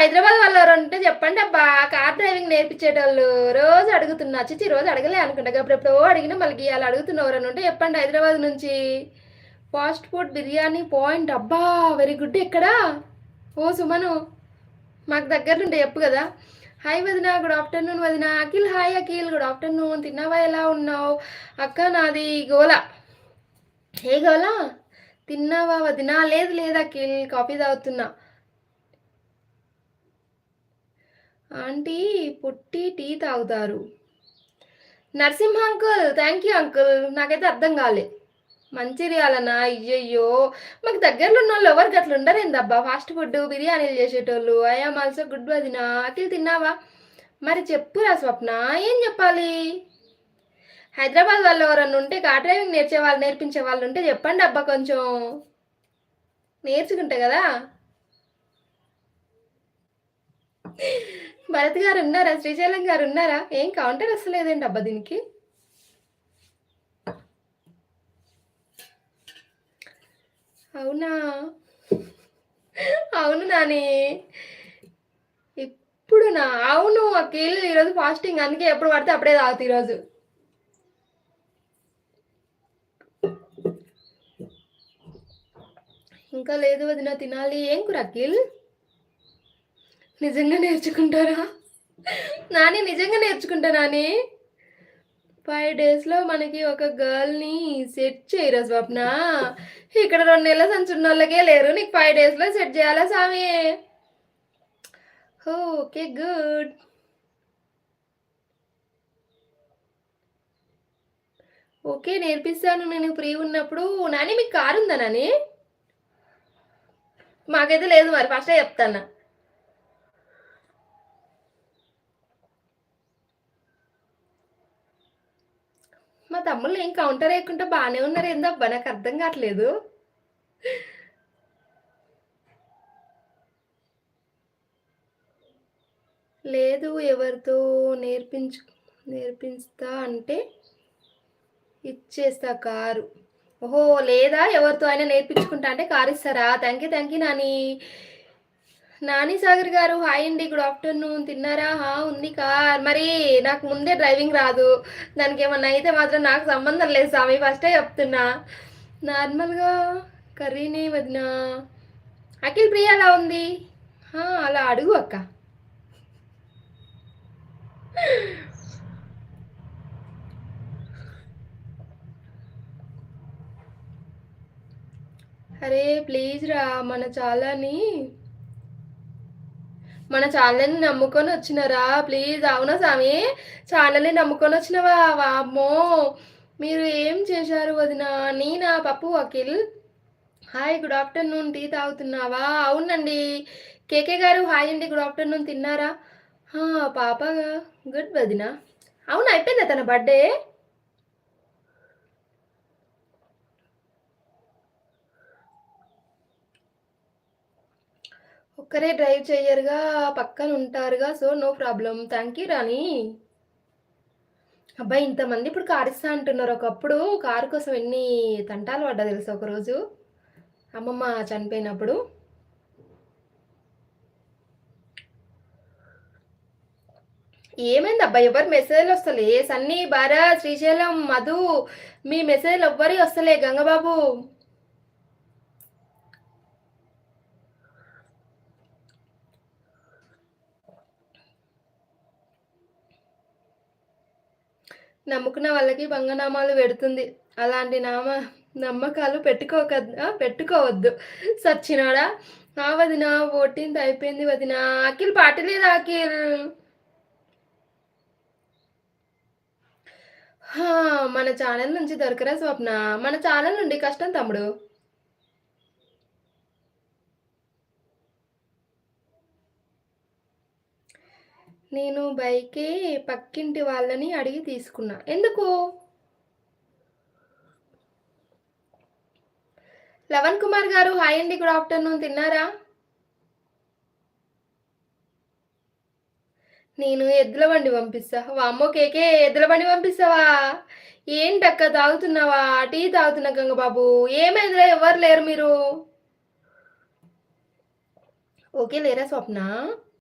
హైదరాబాద్ వాళ్ళు ఎవరు ఉంటే చెప్పండి అబ్బా, కార్ డ్రైవింగ్ నేర్పించేటోళ్ళు. రోజు అడుగుతున్నా, చిచి రోజు అడగలే అనుకుంటా, ఎప్పుడెప్పుడో అడిగినా మళ్ళీ అలా అడుగుతున్న ఎవరైనా ఉంటే చెప్పండి హైదరాబాద్ నుంచి. ఫాస్ట్ ఫుడ్ బిర్యానీ పాయింట్, అబ్బా వెరీ గుడ్. ఎక్కడా? ఓ సుమను, మాకు దగ్గర ఉంటే చెప్పు కదా. హాయ్ వదిన, గుడ్ ఆఫ్టర్నూన్ వదిన. Akhil hi Akhil, good afternoon. తిన్నావా, ఎలా ఉన్నావు? అక్క నాది గోల. ఏ గోల? తిన్నావా వదిన? లేదు లేదు అఖిల్, కాఫీ తాగుతున్నా. ఆంటీ పుట్టి టీ తాగుతారు. Narasimha uncle, thank you uncle. నాకైతే అర్థం కాలే. మంచిర్యాలనా? అయ్యయ్యో, మాకు దగ్గరలో ఉన్న వాళ్ళు ఎవరికి అట్లా ఉండరేందబ్బా, ఫాస్ట్ ఫుడ్ బిర్యానీలు చేసేటోళ్ళు. ఐఎమ్ ఆల్సో గుడ్ వదిన. అఖిల్ తిన్నావా? మరి చెప్పురా స్వప్న, ఏం చెప్పాలి? హైదరాబాద్ వాళ్ళు ఎవరన్నా ఉంటే, కార్ డ్రైవింగ్ నేర్పించే వాళ్ళు ఉంటే చెప్పండి అబ్బా, కొంచెం నేర్చుకుంటే కదా. భరత్ గారు ఉన్నారా? శ్రీశైలం గారు ఉన్నారా? ఏం కౌంటర్ వస్తలేదండి అబ్బా దీనికి. అవునా? అవును నాని. ఇప్పుడు నా అవును అఖిల్, ఈరోజు ఫాస్టింగ్, అందుకే ఎప్పుడు పడితే అప్పుడే తాగుతా ఈరోజు. ఇంకా లేదు వదిన, తినాలి. ఏం కూర అఖిల్? నిజంగా నేర్చుకుంటారా నాని? నిజంగా నేర్చుకుంటా నాని. 5 డేస్లో మనకి ఒక గర్ల్ని సెట్ చేయరా స్వప్న? ఇక్కడ 2 నెలల సంచి ఉన్న వాళ్ళకే లేరు, నీకు 5 డేస్లో సెట్ చేయాలా స్వామి? Okay good. ఓకే నేర్పిస్తాను నేను ఫ్రీ ఉన్నప్పుడు. నాని మీకు కారు ఉందా నాని? మాకైతే లేదు, మరి ఫస్టే చెప్తాను. మా తమ్ముళ్ళు ఏం కౌంటర్ వేయకుండా బాగానే ఉన్నారు ఏందబ్బా, నాకు అర్థం కావట్లేదు. లేదు, ఎవరితో నేర్పిస్తా అంటే ఇచ్చేస్తా కారు. ఓహో, లేదా ఎవరితో అయినా నేర్పించుకుంటా అంటే కారు ఇస్తారా? Thank you Nani. నాని సాగర్ గారు హాయ్ అండి, గుడ్ ఆఫ్టర్నూన్. తిన్నారా? ఉంది కార్, మరి నాకు ముందే డ్రైవింగ్ రాదు. దానికి ఏమన్నా అయితే మాత్రం నాకు సంబంధం లేదు స్వామి, ఫస్టే చెప్తున్నా. నార్మల్గా కర్రీనే వదినా. అఖిల్ ప్రియ అలా ఉంది. అలా అడుగు అక్క. అరే ప్లీజ్ రా, మన ఛానల్ని నమ్ముకొని వచ్చినారా ప్లీజ్. అవునా స్వామి, ఛానల్ని నమ్ముకొని వచ్చినవా? వామ్మో, మీరు ఏం చేశారు వదిన? నేనా? పప్పు Akhil. Hi good afternoon. Tea తాగుతున్నావా? అవునండి. కేకే గారు హాయ్ అండి, గుడ్ ఆఫ్టర్నూన్. తిన్నారా? పాప గుడ్ వదిన. అవును, అయిపోయిందా తన బర్త్డే? ఒక్కరే డ్రైవ్ చెయ్యరుగా, పక్కన ఉంటారుగా, so no problem. Thank you Rani. అబ్బాయి ఇంతమంది ఇప్పుడు కారు ఇస్తా అంటున్నారు. ఒకప్పుడు కారు కోసం ఎన్ని తంటాలు పడ్డా తెలుసా ఒకరోజు, అమ్మమ్మ చనిపోయినప్పుడు. ఏమైంది అబ్బాయి, ఎవరు మెసేజ్లు వస్తలే? సన్నీ, భారత్, శ్రీశైలం, మధు, మీ మెసేజ్లు ఎవ్వరి వస్తలే. గంగబాబు, నమ్ముకున్న వాళ్ళకి బంగనామాలు పెడుతుంది. అలాంటి నమ్మకాలు పెట్టుకోవద్దు సచ్చినాడా. వదిన 14th అయిపోయింది వదిన. అఖిల్ పార్టీ లేదా అఖిల్? మన ఛానల్ నుంచి దొరకరా స్వప్న? మన ఛానల్ నుండి కష్టం తమ్ముడు. నేను బైకే పక్కింటి వాళ్ళని అడిగి తీసుకున్నా. ఎందుకు? లవన్ కుమార్ గారు హాయ్ అండి, గుడ్ ఆఫ్టర్నూన్. తిన్నారా? నేను ఎద్దుల బండి పంపిస్తా. వామ్మో కేకే, ఎద్దుల బండి పంపిస్తావా? ఏంటక్క తాగుతున్నావా? టీ తాగుతున్నా గంగబాబు. ఏమైందిరా, ఎవరు లేరు మీరు? ఓకే లేరా స్వప్న?